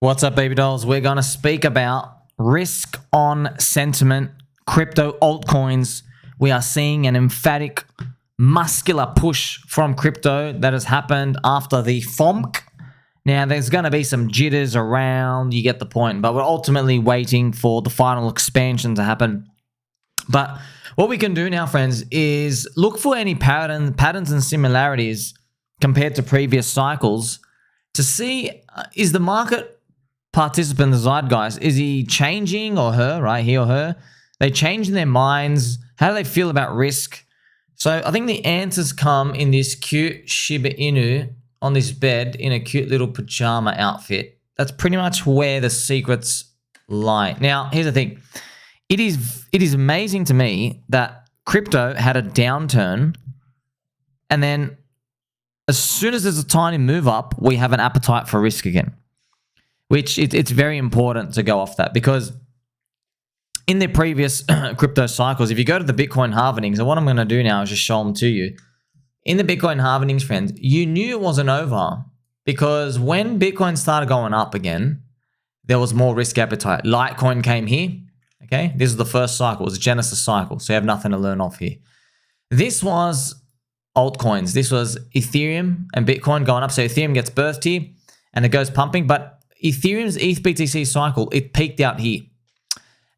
What's up, baby dolls? We're going to speak about risk on sentiment, crypto altcoins. We are seeing an emphatic, muscular push from crypto that has happened after the FOMC. Now, there's going to be some jitters around, you get the point, but we're ultimately waiting for the final expansion to happen. But what we can do now, friends, is look for any patterns and similarities compared to previous cycles to see, is the market participant, the zeitgeist, is he changing, or her, right? He or her, they changing their minds. How do they feel about risk? So I think the answers come in this cute Shiba Inu on this bed in a cute little pajama outfit. That's pretty much where the secrets lie. Now, here's the thing. It is amazing to me that crypto had a downturn, and then as soon as there's a tiny move up, we have an appetite for risk again. Which it's very important to go off that, because in the previous crypto cycles, if you go to the Bitcoin halvenings, and what I'm going to do now is just show them to you. In the Bitcoin halvenings, friends, you knew it wasn't over, because when Bitcoin started going up again, there was more risk appetite. Litecoin came here. Okay, this is the first cycle. It was a Genesis cycle, so you have nothing to learn off here. This was altcoins. This was Ethereum and Bitcoin going up. So Ethereum gets birthed here, and it goes pumping, but Ethereum's ETH-BTC cycle, it peaked out here.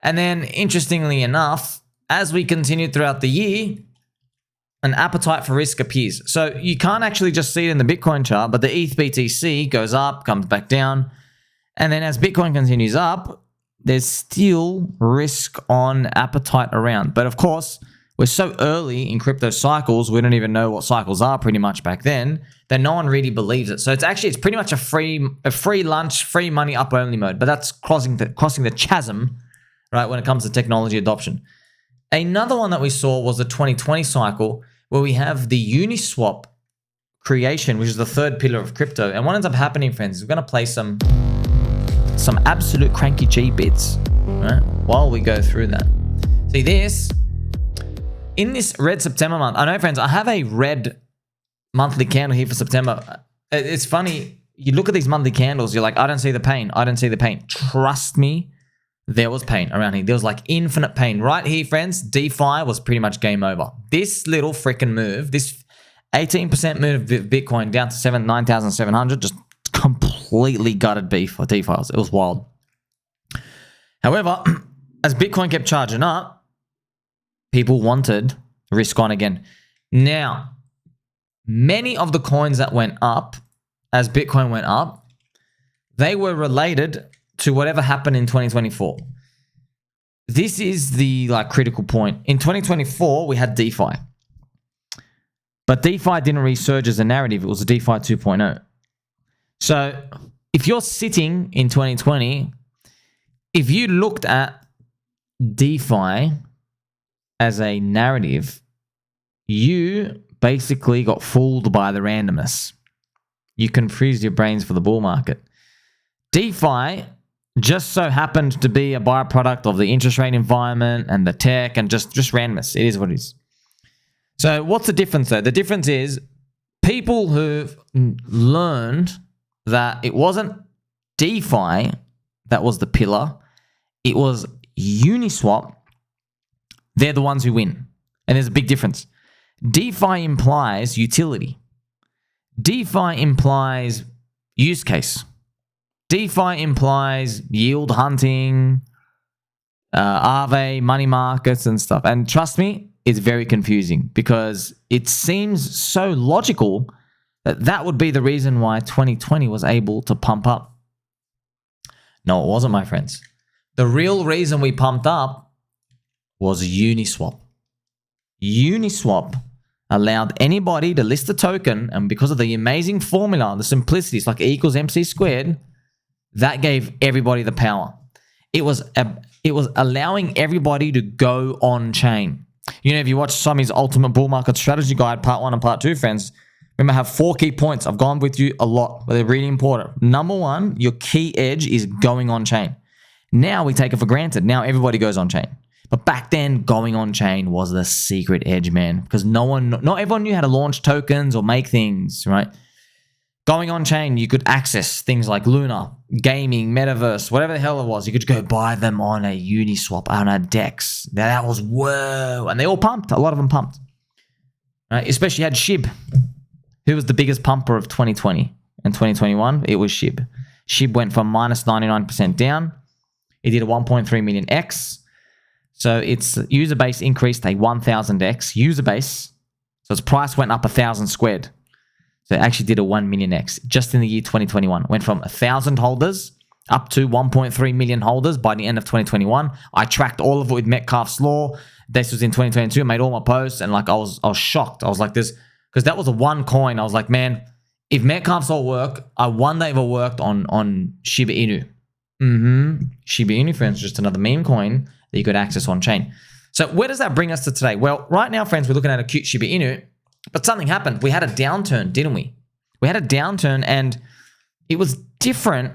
And then, interestingly enough, as we continued throughout the year, an appetite for risk appears. So you can't actually just see it in the Bitcoin chart, but the ETH-BTC goes up, comes back down. And then as Bitcoin continues up, there's still risk on appetite around. But of course, we're so early in crypto cycles, we don't even know what cycles are pretty much back then, that no one really believes it. So it's pretty much a free lunch, free money up only mode. But that's crossing the chasm, right, when it comes to technology adoption. Another one that we saw was the 2020 cycle, where we have the Uniswap creation, which is the third pillar of crypto. And what ends up happening, friends, is we're going to play some absolute cranky G bits, right, while we go through that. See this. In this red September month, I know, friends, I have a red monthly candle here for September. It's funny. You look at these monthly candles, you're like, I don't see the pain. I don't see the pain. Trust me, there was pain around here. There was like infinite pain. Right here, friends, DeFi was pretty much game over. This little freaking move, this 18% move of Bitcoin down to 9,700, just completely gutted DeFi. It was wild. However, as Bitcoin kept charging up, people wanted risk on again. Now, many of the coins that went up as Bitcoin went up, they were related to whatever happened in 2024. This is the critical point. In 2024, we had DeFi. But DeFi didn't resurge as a narrative. It was a DeFi 2.0. So if you're sitting in 2020, if you looked at DeFi as a narrative, you basically got fooled by the randomness. You confused your brains for the bull market. DeFi just so happened to be a byproduct of the interest rate environment and the tech and just randomness. It is what it is. So what's the difference though? The difference is people who've learned that it wasn't DeFi that was the pillar, it was Uniswap. They're the ones who win. And there's a big difference. DeFi implies utility. DeFi implies use case. DeFi implies yield hunting, Aave, money markets and stuff. And trust me, it's very confusing because it seems so logical that would be the reason why 2020 was able to pump up. No, it wasn't, my friends. The real reason we pumped up was Uniswap. Uniswap allowed anybody to list a token, and because of the amazing formula, the simplicity, it's like E equals MC squared, that gave everybody the power. It was allowing everybody to go on chain. You know, if you watch Sami's Ultimate Bull Market Strategy Guide, part 1 and part 2, friends, remember I have 4 key points. I've gone with you a lot, but they're really important. Number 1, your key edge is going on chain. Now we take it for granted. Now everybody goes on chain. But back then, going on chain was the secret edge, man, because not everyone knew how to launch tokens or make things, right? Going on chain, you could access things like Luna, gaming, metaverse, whatever the hell it was. You could go buy them on a Uniswap, on a DEX. That was whoa. And they all pumped. A lot of them pumped. Especially you had Shib. Who was the biggest pumper of 2020 and 2021? It was Shib. Shib went from minus 99% down. It did a 1.3 million X. So its user base increased a 1000X user base. So its price went up 1,000 squared. So it actually did a 1 million X just in the year 2021. Went from 1,000 holders up to 1.3 million holders by the end of 2021. I tracked all of it with Metcalfe's Law. This was in 2022. I made all my posts and like I was shocked. I was like this, because that was the one coin. I was like, man, if Metcalfe's Law work, I wonder if it worked on Shiba Inu. Shiba Inu, friends, just another meme coin that you could access on chain. So where does that bring us to today? Well, right now, friends, we're looking at a cute Shiba Inu, but something happened. We had a downturn, didn't we? We had a downturn, and it was different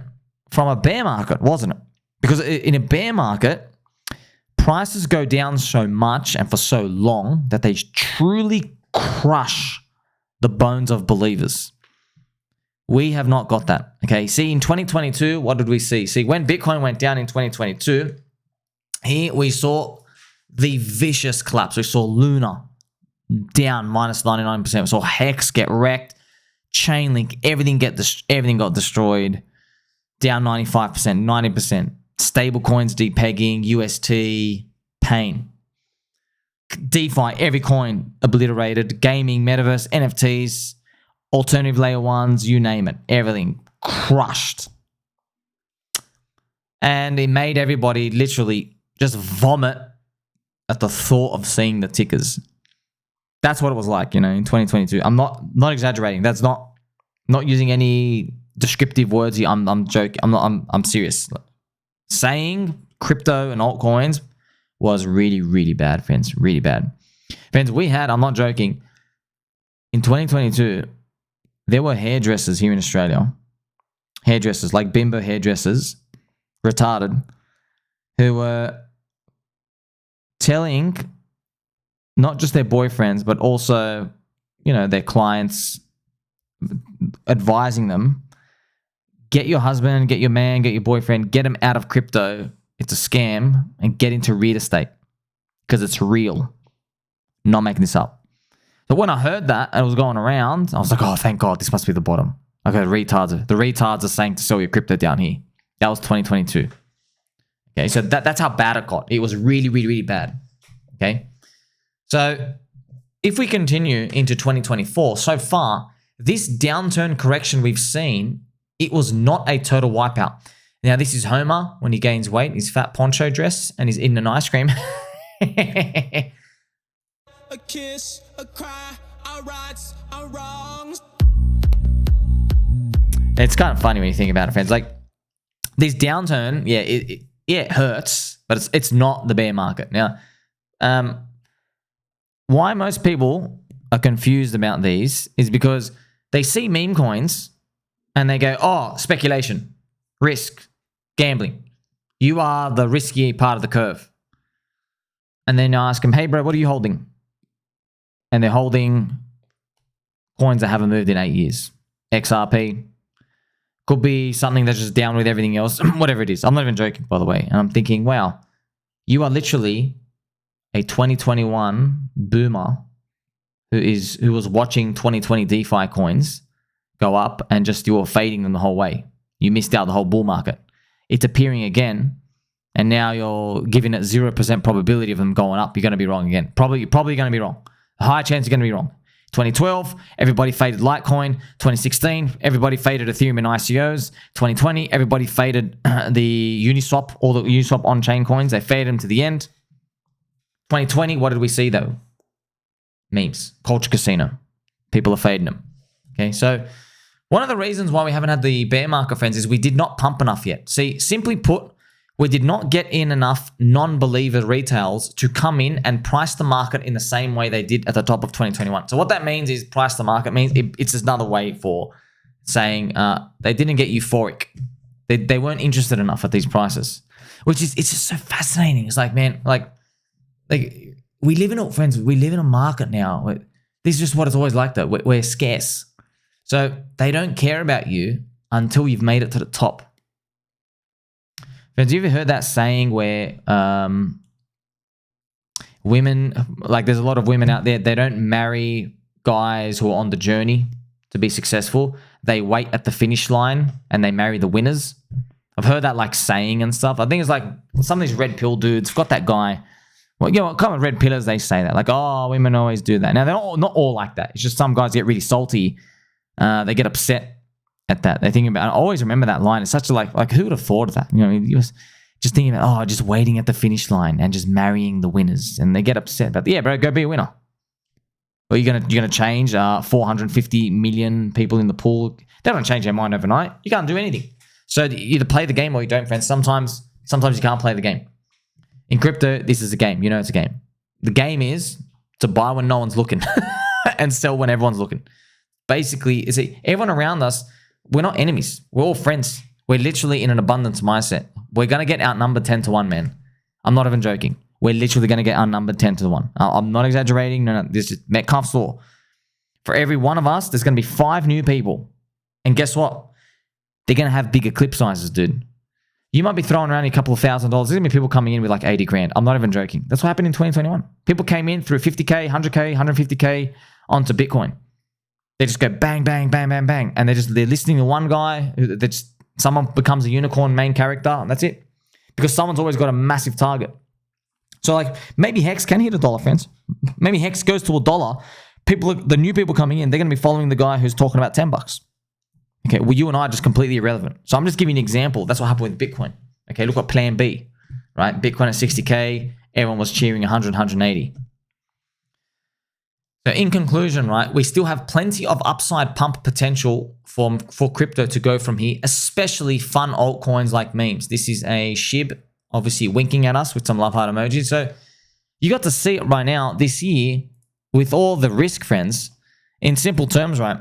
from a bear market, wasn't it? Because in a bear market, prices go down so much and for so long that they truly crush the bones of believers. We have not got that. Okay. See, in 2022, what did we see? See, when Bitcoin went down in 2022, here we saw the vicious collapse. We saw Luna down minus 99%. We saw Hex get wrecked. Chainlink, everything got destroyed. Down 95%, 90%. Stable coins depegging, UST, pain. DeFi, every coin obliterated. Gaming, metaverse, NFTs, alternative layer ones, you name it. Everything crushed. And it made everybody literally just vomit at the thought of seeing the tickers. That's what it was like, in 2022. I'm not exaggerating. That's not using any descriptive words here. I'm joking. I'm serious. Saying crypto and altcoins was really, really bad, friends. Really bad. Friends, I'm not joking. In 2022, there were hairdressers here in Australia. Hairdressers, like bimbo hairdressers, retarded, who were telling not just their boyfriends, but also, their clients, advising them, get your husband, get your man, get your boyfriend, get them out of crypto. It's a scam, and get into real estate because it's real. Not making this up. So when I heard that and it was going around, I was like, oh, thank God, this must be the bottom. Okay, the retards are saying to sell your crypto down here. That was 2022. Okay, so that's how bad it got. It was really, really, really bad. Okay, so if we continue into 2024, so far, this downturn correction we've seen, it was not a total wipeout. Now, this is Homer when he gains weight, his fat poncho dress, and he's eating an ice cream. A kiss, a cry, our rights, our wrongs. It's kind of funny when you think about it, friends. Like, this downturn, it hurts, but it's not the bear market. Now, why most people are confused about these is because they see meme coins and they go, oh, speculation, risk, gambling. You are the risky part of the curve. And then I ask them, hey, bro, what are you holding? And they're holding coins that haven't moved in 8 years. XRP. Could be something that's just down with everything else. Whatever it is. I'm not even joking, by the way. And I'm thinking, wow, you are literally a 2021 boomer who was watching 2020 DeFi coins go up and just you were fading them the whole way. You missed out the whole bull market. It's appearing again, and now you're giving it 0% probability of them going up. You're going to be wrong again. You're probably going to be wrong. A high chance you're going to be wrong. 2012, everybody faded Litecoin. 2016, everybody faded Ethereum and ICOs. 2020, everybody faded the Uniswap, all the Uniswap on-chain coins. They faded them to the end. 2020, what did we see though? Memes. Culture casino. People are fading them. Okay, so one of the reasons why we haven't had the bear market, friends, is we did not pump enough yet. See, simply put, we did not get in enough non-believer retails to come in and price the market in the same way they did at the top of 2021. So what that means is price the market means it's just another way for saying they didn't get euphoric. They weren't interested enough at these prices, which is, it's just so fascinating. It's like, man, like we live in a market now. This is just what it's always like though. We're scarce. So they don't care about you until you've made it to the top. Have you ever heard that saying where women, like there's a lot of women out there, they don't marry guys who are on the journey to be successful. They wait at the finish line and they marry the winners. I've heard that like saying and stuff. I think it's like some of these red pill dudes got that guy. Well, you know, kind of red pillars, they say that. Like, oh, women always do that. Now, they're not all like that. It's just some guys get really salty. They get upset at that. They think about, I always remember that line. It's such a like who would have thought of that? You know, you was just thinking about, oh, just waiting at the finish line and just marrying the winners. And they get upset about, yeah, bro, go be a winner. Or you're gonna change 450 million people in the pool. They don't change their mind overnight. You can't do anything. So you either play the game or you don't, friends. Sometimes you can't play the game. In crypto, this is a game. You know it's a game. The game is to buy when no one's looking and sell when everyone's looking. Basically, everyone around us, we're not enemies. We're all friends. We're literally in an abundance mindset. We're going to get outnumbered 10 to 1, man. I'm not even joking. We're literally going to get outnumbered 10 to 1. I'm not exaggerating. No. This is Metcalfe's law. For every one of us, there's going to be 5 new people. And guess what? They're going to have bigger clip sizes, dude. You might be throwing around a couple of $1,000. There's going to be people coming in with like 80 grand. I'm not even joking. That's what happened in 2021. People came in through 50K, 100K, 150K onto Bitcoin. They just go bang, bang, bang, bang, bang. And they're listening to one guy. Someone becomes a unicorn main character, and that's it. Because someone's always got a massive target. So like maybe Hex can hit $1, friends. Maybe Hex goes to $1. The new people coming in, they're going to be following the guy who's talking about $10. Okay, well, you and I are just completely irrelevant. So I'm just giving you an example. That's what happened with Bitcoin. Okay, look at Plan B, right? Bitcoin at 60K, everyone was cheering 100, 180. So in conclusion, right, we still have plenty of upside pump potential for crypto to go from here, especially fun altcoins like memes. This is a Shib, obviously winking at us with some love heart emojis. So you got to see it right now this year with all the risk, friends. In simple terms, right,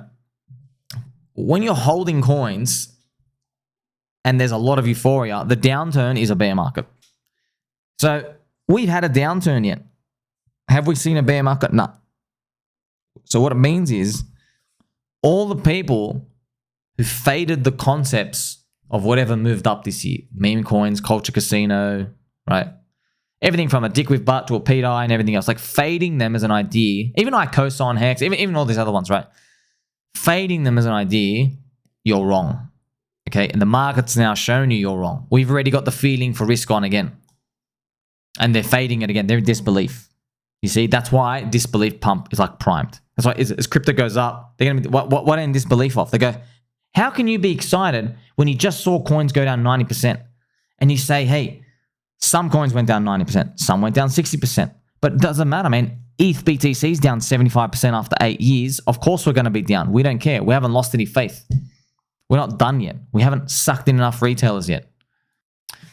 when you're holding coins and there's a lot of euphoria, the downturn is a bear market. So we've had a downturn yet. Have we seen a bear market? No. So what it means is all the people who faded the concepts of whatever moved up this year, meme coins, culture casino, right? Everything from a dick with butt to a Pete eye and everything else, like fading them as an idea, even Icosa Hex, even all these other ones, right? Fading them as an idea, you're wrong. Okay, and the market's now showing you're wrong. We've already got the feeling for risk on again. And they're fading it again. They're in disbelief. You see, that's why disbelief pump is like primed. That's why as crypto goes up, they're going to be, what in disbelief off? They go, how can you be excited when you just saw coins go down 90%? And you say, hey, some coins went down 90%, some went down 60%. But it doesn't matter, man. ETH BTC is down 75% after 8 years. Of course we're going to be down. We don't care. We haven't lost any faith. We're not done yet. We haven't sucked in enough retailers yet.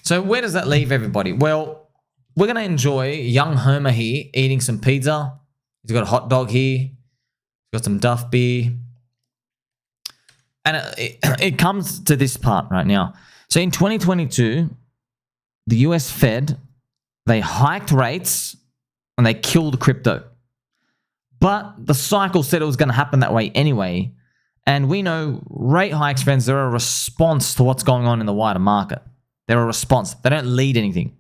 So where does that leave everybody? Well, we're going to enjoy young Homer here eating some pizza. He's got a hot dog here. He's got some Duff beer. And it comes to this part right now. So in 2022, the US Fed, they hiked rates and they killed crypto. But the cycle said it was going to happen that way anyway. And we know rate hikes, friends, they're a response to what's going on in the wider market. They're a response. They don't lead anything.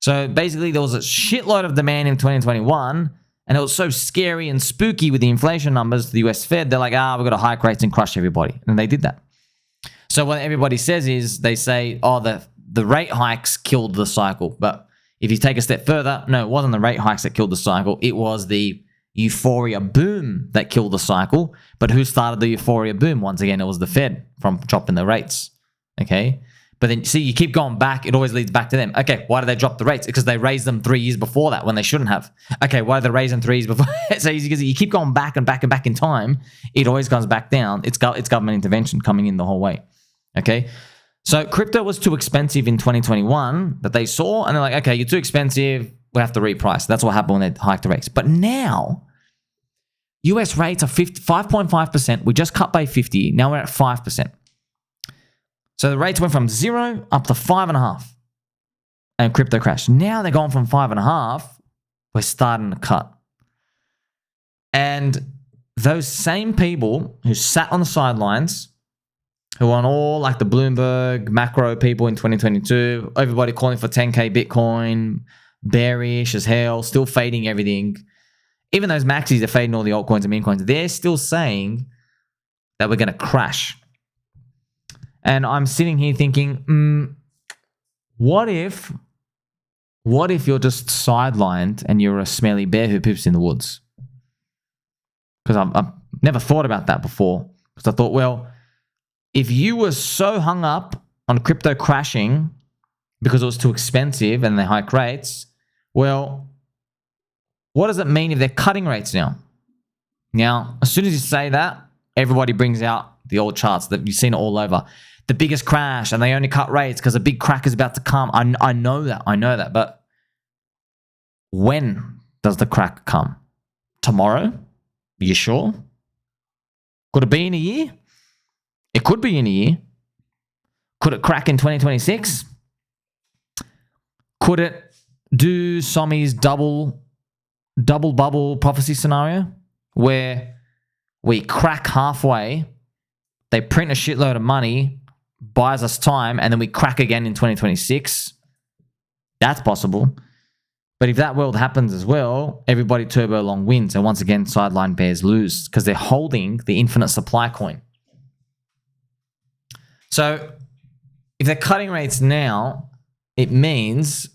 So basically, there was a shitload of demand in 2021, and it was so scary and spooky with the inflation numbers to the US Fed. They're like, we've got to hike rates and crush everybody. And they did that. So what everybody says is they say, the rate hikes killed the cycle. But if you take a step further, no, it wasn't the rate hikes that killed the cycle. It was the euphoria boom that killed the cycle. But who started the euphoria boom? Once again, it was the Fed from dropping the rates. Okay? But then, see, you keep going back. It always leads back to them. Okay, why did they drop the rates? Because they raised them 3 years before that when they shouldn't have. Okay, why did they raise them 3 years before? So you keep going back and back and back in time, it always comes back down. It's government intervention coming in the whole way. Okay? So crypto was too expensive in 2021 that they saw, and they're like, okay, you're too expensive. We have to reprice. That's what happened when they hiked the rates. But now, US rates are 5.5%. We just cut by 50. Now we're at 5%. So the rates went from 0 up to 5.5, and crypto crashed. Now they're going from 5.5. We're starting to cut. And those same people who sat on the sidelines, who on all like the Bloomberg macro people in 2022, everybody calling for 10K Bitcoin, bearish as hell, still fading everything. Even those maxis are fading all the altcoins and meme coins. They're still saying that we're going to crash. And I'm sitting here thinking, what if you're just sidelined and you're a smelly bear who poops in the woods? Because I've never thought about that before. Because I thought, well, if you were so hung up on crypto crashing because it was too expensive and they hike rates, well, what does it mean if they're cutting rates now? Now, as soon as you say that, everybody brings out the old charts that you've seen it all over. The biggest crash, and they only cut rates because a big crack is about to come. I know that. But when does the crack come? Tomorrow? Are you sure? Could it be in a year? It could be in a year. Could it crack in 2026? Could it do Somi's double bubble prophecy scenario where we crack halfway, they print a shitload of money, buys us time, and then we crack again in 2026? That's possible. But if that world happens as well, everybody turbo long wins, and once again, sideline bears lose because they're holding the infinite supply coin. So if they're cutting rates now, it means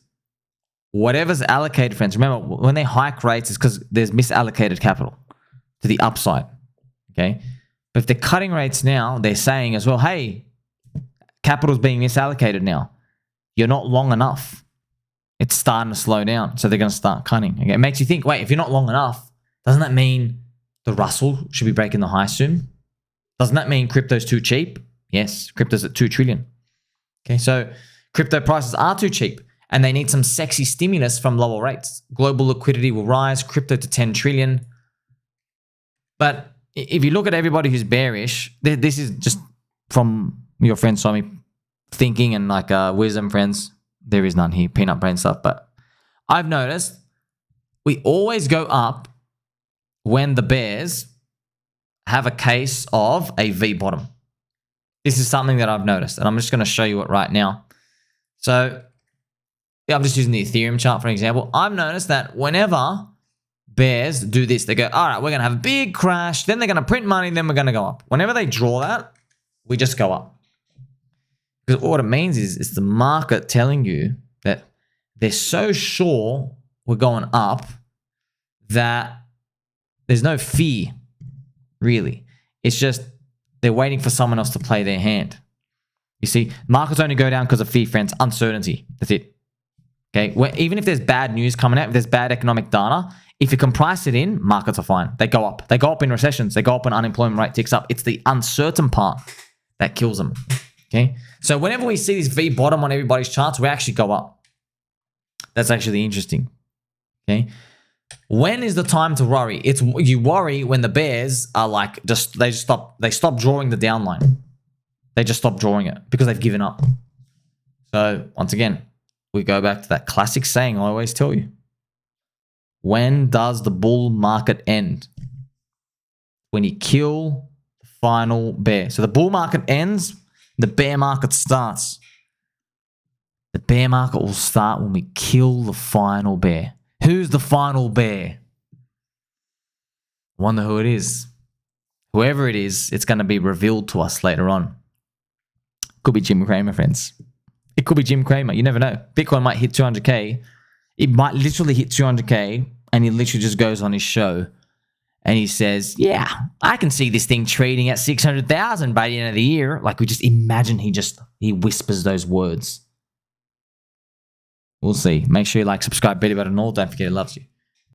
whatever's allocated, friends, remember, when they hike rates, it's because there's misallocated capital to the upside, okay? But if they're cutting rates now, they're saying as well, hey, capital's being misallocated now. You're not long enough. It's starting to slow down, so they're going to start cutting. Okay? It makes you think, wait, if you're not long enough, doesn't that mean the Russell should be breaking the high soon? Doesn't that mean crypto's too cheap? Yes, crypto's at 2 trillion. Okay, so crypto prices are too cheap and they need some sexy stimulus from lower rates. Global liquidity will rise, crypto to 10 trillion. But if you look at everybody who's bearish, this is just from your friend Somi thinking and like wisdom, friends. There is none here, peanut brain stuff. But I've noticed we always go up when the bears have a case of a V bottom. This is something that I've noticed, and I'm just going to show you it right now. So yeah, I'm just using the Ethereum chart for example. I've noticed that whenever bears do this, they go, all right, we're going to have a big crash, then they're going to print money, then we're going to go up. Whenever they draw that, we just go up. Because what it means is it's the market telling you that they're so sure we're going up that there's no fear, really. It's just they're waiting for someone else to play their hand. You see, markets only go down because of fear, friends. Uncertainty. That's it. Okay. Even if there's bad news coming out, if there's bad economic data, if you can price it in, markets are fine. They go up. They go up in recessions. They go up when unemployment rate ticks up. It's the uncertain part that kills them. Okay. So whenever we see this V bottom on everybody's charts, we actually go up. That's actually interesting. Okay. When is the time to worry? You worry when the bears are like they stop drawing the downline. They just stop drawing it because they've given up. So once again, we go back to that classic saying I always tell you. When does the bull market end? When you kill the final bear. So the bull market ends, the bear market starts. The bear market will start when we kill the final bear. Who's the final bear? I wonder who it is. Whoever it is, it's going to be revealed to us later on. Could be Jim Cramer, friends. It could be Jim Cramer. You never know. Bitcoin might hit 200K. It might literally hit 200K, and he literally just goes on his show and he says, yeah, I can see this thing trading at 600,000 by the end of the year. Like, we just imagine he whispers those words. We'll see. Make sure you like, subscribe, bell button, and all. Don't forget it loves you.